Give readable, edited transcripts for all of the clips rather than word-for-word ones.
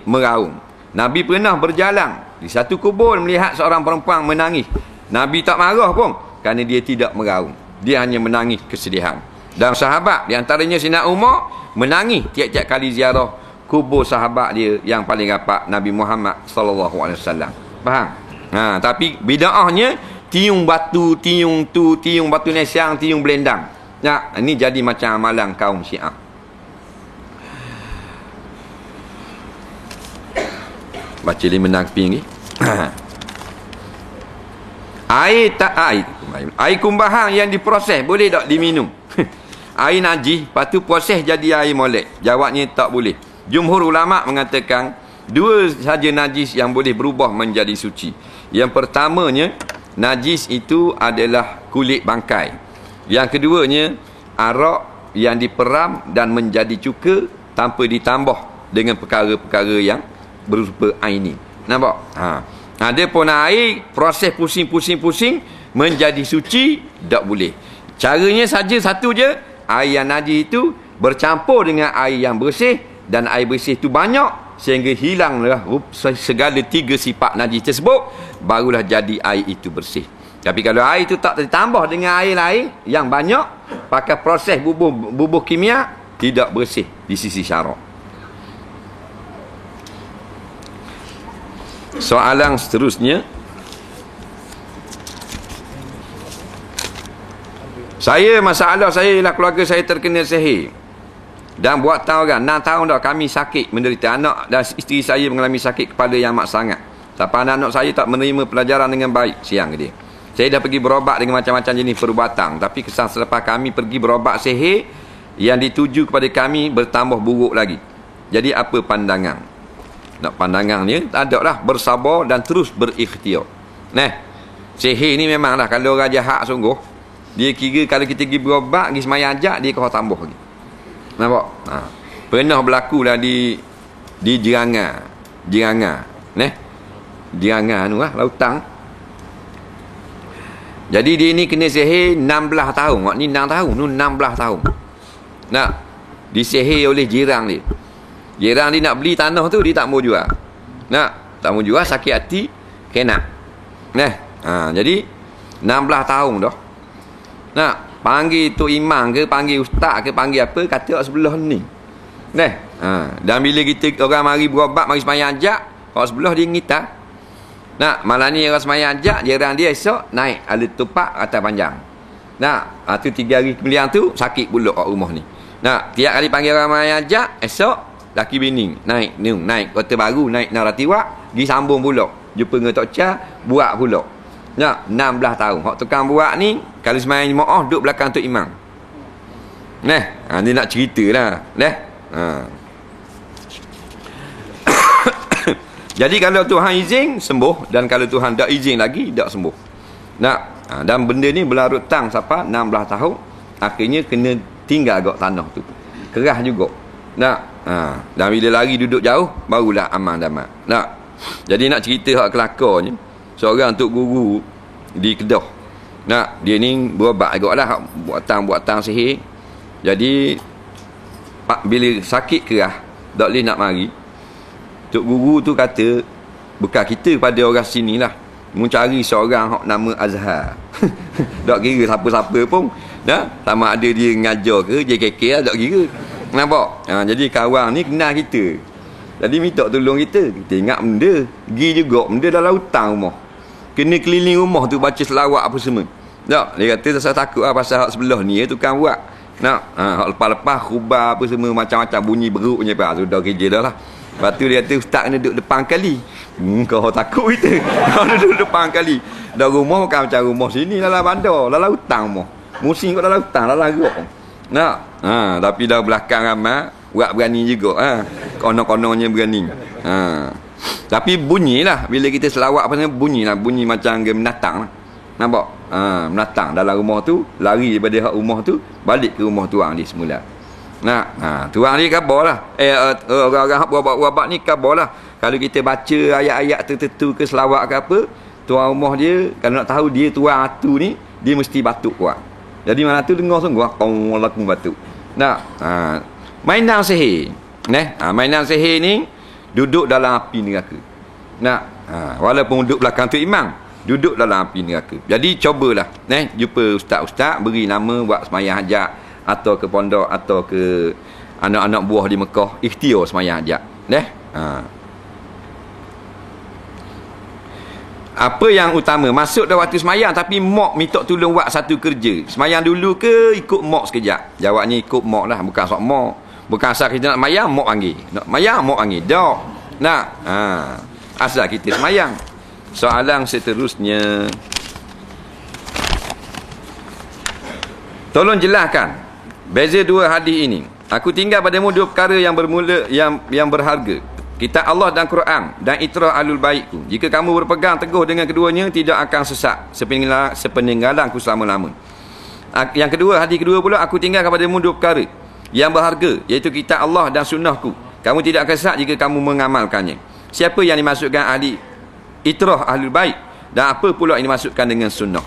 meraung. Nabi pernah berjalan di satu kubur melihat seorang perempuan menangis. Nabi tak marah pun kerana dia tidak meraung. Dia hanya menangis kesedihan. Dan sahabat di antaranya Sayyidina Umar menangis tiap-tiap kali ziarah kubur sahabat dia yang paling rapat, Nabi Muhammad sallallahu alaihi wasallam. Faham? Tapi bid'ahnya tiung batu, tiung batu nesiang, tiung belendang. Ini jadi macam amalan kaum Syiah. Baca 5 nakpi ni. Air kumbahan yang diproses boleh tak diminum? Air najis, lepas tu proses jadi air molek. Jawabnya tak boleh. Jumhur ulama mengatakan dua saja najis yang boleh berubah menjadi suci. Yang pertamanya, najis itu adalah kulit bangkai. Yang keduanya, arak yang diperam dan menjadi cuka tanpa ditambah dengan perkara-perkara yang berupa air ni. Nampak? Ada pun air proses pusing menjadi suci, tak boleh. Caranya saja satu je, air yang najis itu bercampur dengan air yang bersih, dan air bersih itu banyak sehingga hilanglah segala 3 sifat najis tersebut, barulah jadi air itu bersih. Tapi kalau air itu tak ditambah dengan air lain yang banyak, pakai proses bubuh kimia, tidak bersih di sisi syarak. Soalan seterusnya, masalah saya ialah keluarga saya terkena sihir dan buat tahu kan 6 tahun dah kami sakit menderita. Anak dan isteri saya mengalami sakit kepala yang amat sangat. Sampai anak saya tak menerima pelajaran dengan baik. Siang dia, saya dah pergi berobat dengan macam-macam jenis perubatan, tapi kesan selepas kami pergi berobat sihir yang dituju kepada kami bertambah buruk lagi. Jadi apa pandangan? Nak pandangannya tak ada lah, bersabar dan terus berikhtiar. Sihir ni memanglah kalau orang jahat sungguh, dia kira kalau kita pergi berobat, pergi semayang ajak, dia kau tambah lagi. Nampak? Pernah berlaku lah di Jerangga. Jerangga tu lah, Lautang. Jadi dia ni kena sihir 16 tahun. Mak ni 6 tahun, tu 16 tahun. Disihir oleh jirang dia. Jirang dia nak beli tanah tu, dia tak mau jual. Tak mau jual, sakit hati, kena. Jadi 16 tahun dah. Panggil Tok Imam ke, panggil ustaz ke, panggil apa, kata sebelah ni. Dan bila kita orang mari berobat, mari semayang ajak, orang sebelah dia ngitar. Malam ni orang semayang ajak, jirang dia esok naik alat tupak atas panjang. Tu 3 hari kemudian tu sakit pula kat rumah ni. Tiap kali panggil orang semayang ajak, esok laki bini naik kota baru, naik Naratiwak, disambung pula jumpa dengan Tok Cha, buat pula. 16 tahun hak tukang buat ni, kalau semayang jemaah duduk belakang Tok Imam. Dia nak cerita lah. Jadi kalau Tuhan izin sembuh, dan kalau Tuhan tak izin lagi tak sembuh. Dan benda ni berlarut tang sampai 16 tahun, akhirnya kena tinggal agak tanah tu, kerah juga. Dan bila lari duduk jauh, barulah aman damat. Jadi nak cerita hak kelakarnya, seorang tok guru di Kedah. Dia ni berobat agaklah buatan sihir. Jadi bila sakit kerah, tak boleh nak mari, tok guru tu kata, bukan kita pada orang sini lah, mencari seorang hak nama Azhar. Tak kira siapa-siapa pun. Sama ada dia ngajar ke, JKK lah, tak kira. Nampak? Jadi kawan ni kenal kita. Jadi minta tolong kita. Kita ingat benda. Pergi juga. Benda dalam hutang rumah. Kena keliling rumah tu baca selawat apa semua. Tak? Dia kata saya takut lah pasal hak sebelah ni tukang buat. Hak lepas-lepas khubah apa semua macam-macam bunyi beruknya. Sudah kerja dah lah. Lepas tu dia kata ustaz kena duduk depan kali. Kau takut kita. Kau duduk depan kali. Dah rumah bukan macam rumah sini. Dalam bandar. Dalam hutang rumah. Musim kat dalam hutang. Dalam gerok. Tapi dah belakang ramai, buat berani juga. Konon-kononnya berani. Tapi bunyilah bila kita selawat apa ni, bunyilah, bunyi macam game menatang lah. Nampak? Menatang dalam rumah tu, lari daripada hak rumah tu, balik ke rumah tuang dia semula. Tuang dia khabar lah. Orang-orang hak buat ni khabar lah. Kalau kita baca ayat-ayat tertentu ke selawat ke apa, tuang rumah dia kalau nak tahu dia tuang atu ni, dia mesti batuk kuat. Jadi mana tu dengar sungguh kau laku batuk. Mainan sihir. Mainan sihir ni duduk dalam api neraka. Nak walaupun duduk belakang tu imam, duduk dalam api neraka. Jadi cubalah jumpa ustaz-ustaz, beri nama buat sembahyang hajat, atau ke pondok, atau ke anak-anak buah di Mekah, ikhtiar sembahyang hajat. Apa yang utama, masuk dah waktu semayang tapi mak minta tolong buat satu kerja. Semayang dulu ke ikut mak sekejap? Jawabnya ikut mak lah, bukan sok mak. Bukan asal kita nak semayang, mak panggil. Nak semayang, mak panggil. Tak. Nak. Asal kita semayang. Soalan seterusnya. Tolong jelaskan beza dua hadis ini. Aku tinggal padamu dua perkara yang bermula yang berharga. Kitab Allah dan Quran dan itrah alul baitku. Jika kamu berpegang teguh dengan keduanya, tidak akan sesat sepeninggalanku selama-lama. Yang kedua, hadis kedua pula, aku tinggal kepadamu dua perkara yang berharga, iaitu kitab Allah dan sunnahku. Kamu tidak akan sesat jika kamu mengamalkannya. Siapa yang dimasukkan ahli itrah ahlul bait, dan apa pula yang dimasukkan dengan sunnah?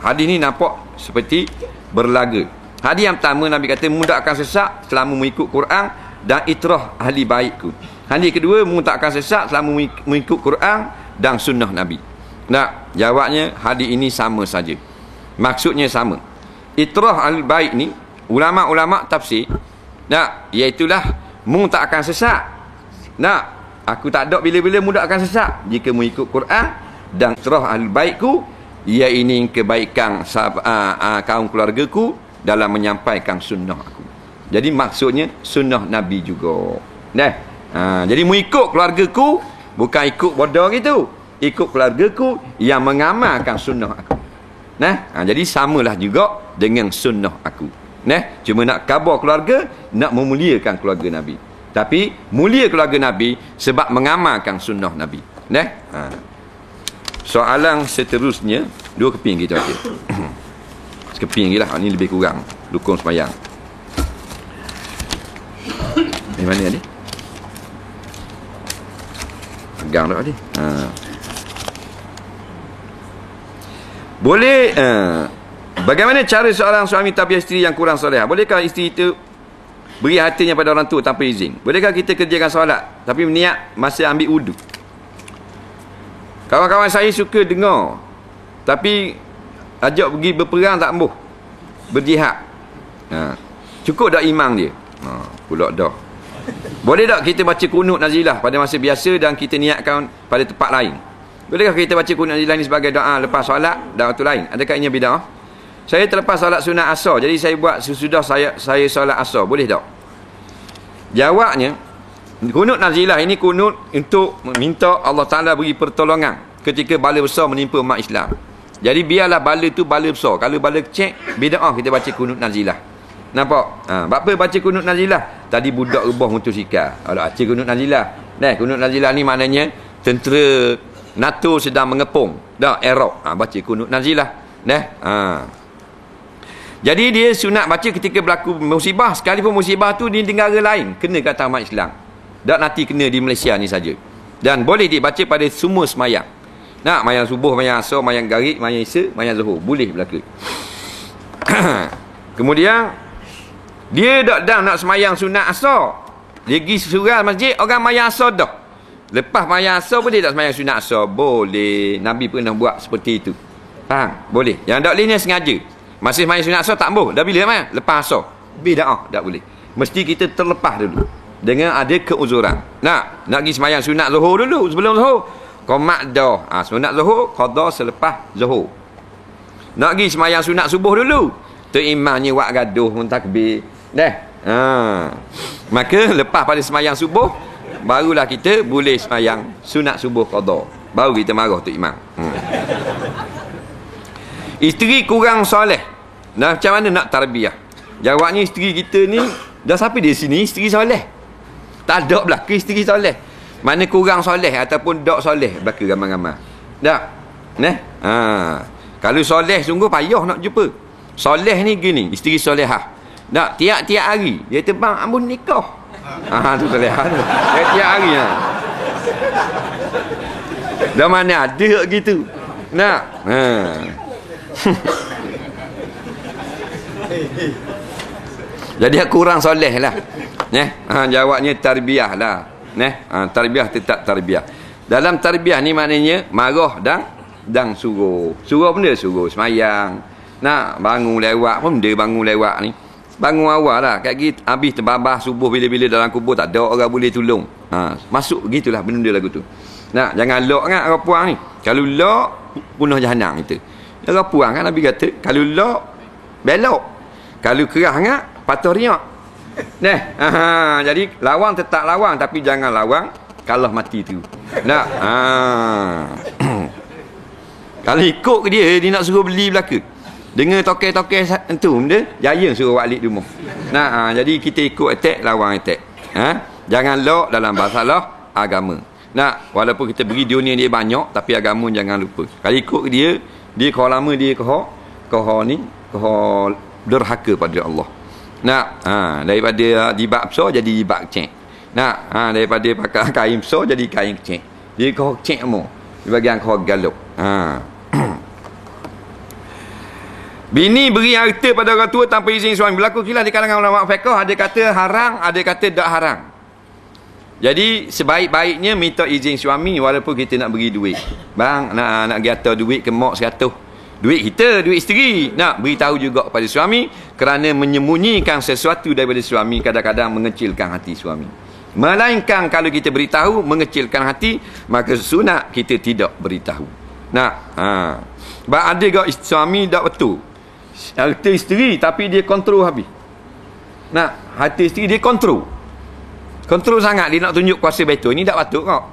Hadis ni nampak seperti berlaga. Hadis yang pertama, Nabi kata mu tak akan sesat selama mengikut Quran dan itrah ahli baitku. Hadis kedua, mu tak akan sesat selama mengikut Quran dan sunnah Nabi. Nah, jawabnya hadis ini sama saja. Maksudnya sama. Itrah ahli bait ni ulama-ulama tafsir, nah, iaitulah mu tak akan sesat. Nah, aku tak ada bila-bila mu tak akan sesat jika mengikut Quran dan itrah ahli baitku, ia ini kebaikan kaum keluargaku dalam menyampaikan sunnah aku. Jadi maksudnya sunnah Nabi juga. Jadi mengikut keluargaku, bukan ikut bodoh gitu. Ikut keluargaku yang mengamalkan sunnah aku. Jadi samalah juga dengan sunnah aku. Cuma nak khabar keluarga, nak memuliakan keluarga Nabi. Tapi mulia keluarga Nabi sebab mengamalkan sunnah Nabi. Soalan seterusnya, dua keping kita baca. Sekeping lagi lah, ni lebih kurang dukung sembahyang. Di mana ni? Pegang dah tadi. Boleh bagaimana cara seorang suami tabiat isteri yang kurang soleh? Bolehkah isteri itu beri hatinya pada orang tua tanpa izin? Bolehkah kita kerjakan solat tapi niat masih ambil wudu? Kawan-kawan saya suka dengar, tapi ajak pergi berperang tak ambuh, berjihad. Cukup dak imam dia? Pula dah. Boleh tak kita baca kunut nazilah pada masa biasa dan kita niatkan pada tempat lain? Bolehkah kita baca kunut nazilah ni sebagai doa lepas solat dan waktu lain? Adakah ini bidah? Saya terlepas solat sunat asar, jadi saya buat sesudah saya solat asar. Boleh tak? Jawabnya, kunut nazilah ini kunut untuk minta Allah Ta'ala beri pertolongan ketika bala besar menimpa umat Islam. Jadi biarlah bala tu bala besar. Kalau bala kecil, bidah kita baca kunut nazilah. Nampak? Apa baca kunut nazilah? Tadi budak rebah motosikal. Baca kunut nazilah. Kunut nazilah ni maknanya tentera NATO sedang mengepung. Iraq. Baca kunut nazilah. Jadi dia sunat baca ketika berlaku musibah. Sekalipun musibah tu di negara lain, kena kat umat Islam. Tak nanti kena di Malaysia ni saja. Dan boleh dibaca pada semua semayang. Mayang subuh, mayang asar, mayang garik, mayang isya, mayang zuhur. Boleh berlaku. Kemudian dia dah nak semayang sunat asar, dia pergi surau masjid, orang mayang asar dah. Lepas mayang asar boleh tak semayang sunat asar? Boleh. Nabi pernah buat seperti itu. Faham? Boleh. Yang tak boleh ni sengaja. Masih semayang sunat asar tak ambuh. Dah bila semayang? Lepas asar. Bida'ah. Tak boleh. Mesti kita terlepas dulu dengan ada keuzuran. Nak pergi semayang sunat zuhur dulu. Sebelum zuhur qomat dah. Sunat zuhur qada selepas zuhur. Nak pergi semayang sunat subuh dulu. Tu imamnya buat gaduh pun takbir. Maka lepas pada semayang subuh, barulah kita boleh semayang sunat subuh qada. Baru kita marah tu imam. Isteri kurang soleh, macam mana nak tarbiyah? Jawabnya, isteri kita ni dah sampai di sini isteri soleh. Tak ada belaka isteri soleh. Mana kurang soleh ataupun tak soleh belaka ramai-ramai. Tak? Kalau soleh sungguh payah nak jumpa. Soleh ni gini, isteri solehah. Nak tiap-tiap hari dia terbang ambun nikah. Tu solehah tu. Tiap-tiap hari dah mana ada gitu. Nak. Jadi kurang soleh lah. Jawabnya tarbiyah lah. Tarbiyah tetap tarbiyah. Dalam tarbiyah ni maknanya marah dan suruh. Suruh benda suruh semayang. Nak bangun lewat pun dia bangun lewat ni. Bangun awal lah. Kat gitu habis terbabah subuh bila-bila dalam kubur tak ada orang boleh tolong. Masuk gitulah benda lagu tu. Nak jangan lock kan orang puang ni. Kalau lock punah jahanam kita. Orang puang kan Nabi kata kalau lock belok. Kalau kerah ngak patah riak. Jadi lawang tetap lawang tapi jangan lawang kalah mati tu. Nak kalau ikut ke dia nak suruh beli belaka. Dengar toke-toke tu benda jaya suruh balik rumah. Jadi kita ikut attack lawang attack. Jangan lock dalam masalah agama. Walaupun kita beri dunia dia banyak tapi agama jangan lupa. Kalau ikut dia kau lama dia kau ni kau derhaka pada Allah. Daripada dibak besar jadi dibak kecil. Daripada pakai kain besar jadi kain kecil. Dia kau kecil semua. Di bagian kau galop. Bini beri harta pada orang tua tanpa izin suami. Berlaku khilaf di kalangan ulama fiqh, ada kata haram, ada kata tak haram. Jadi sebaik-baiknya minta izin suami walaupun kita nak beri duit. Bang, nak gata duit ke mak 100. Duit kita, duit isteri. Nak beritahu juga kepada suami kerana menyembunyikan sesuatu daripada suami kadang-kadang mengecilkan hati suami. Melainkan kalau kita beritahu mengecilkan hati, maka sunat kita tidak beritahu. Sebab ada juga suami tak betul. Harta isteri tapi dia kontrol habis. Harta isteri dia kontrol. Kontrol sangat dia nak tunjuk kuasa betul. Ini tak patut kau.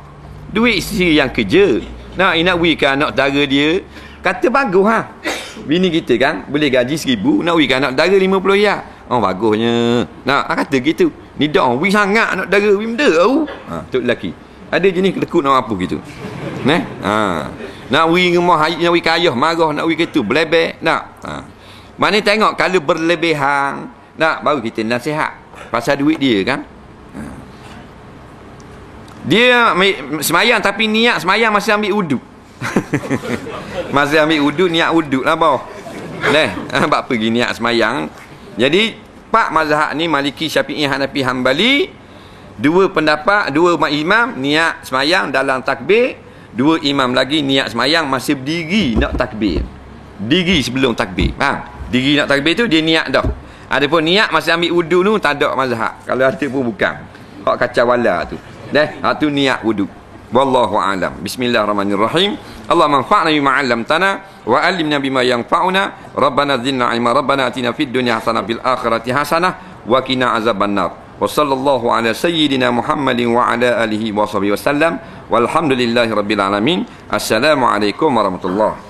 Duit isteri yang kerja. Dia nak berikan anak dara dia. Kata bagus bini kita kan boleh gaji 1,000 nak berikan anak dara 50 ya. Bagusnya. Kata gitu. Ni dah wih sangat anak dara wih benda tu. Tu lelaki. Ada jenis lekuk nak apa gitu. Nak beri rumah nak beri kayah marah nak beri gitu belebek mana tengok kalau berlebihan baru kita nasihat pasal duit dia kan. Dia semayang tapi niat semayang masih ambil wuduk. Masih ambil wuduk, niat wuduk lah bawah. Sebab pergi niat semayang. Jadi pak mazhab ni Maliki, Syafi'i, Hanafi, Hambali, dua pendapat, dua imam niat semayang dalam takbir, dua imam lagi niat semayang masih berdiri nak takbir. Diri sebelum takbir. Diri nak takbir tu dia niat dah. Adapun niat masih ambil wuduk tu tak ada mazhab. Kalau ada pun bukan. Hak kacau wala tu. Tu niat wuduk. Wallahu a'lam. Bismillahirrahmanirrahim. Allahumma anfa'na bima 'allamtana wa 'allimna bima yanfa'una. Rabbana zidna 'ilma. Rabbana atina fid dunya hasanah fil akhirati hasanah wa qina azabannar. Wa sallallahu ala sayyidina Muhammadin wa ala alihi wa sahbihi wasallam. Walhamdulillahirabbil alamin. Assalamualaikum warahmatullahi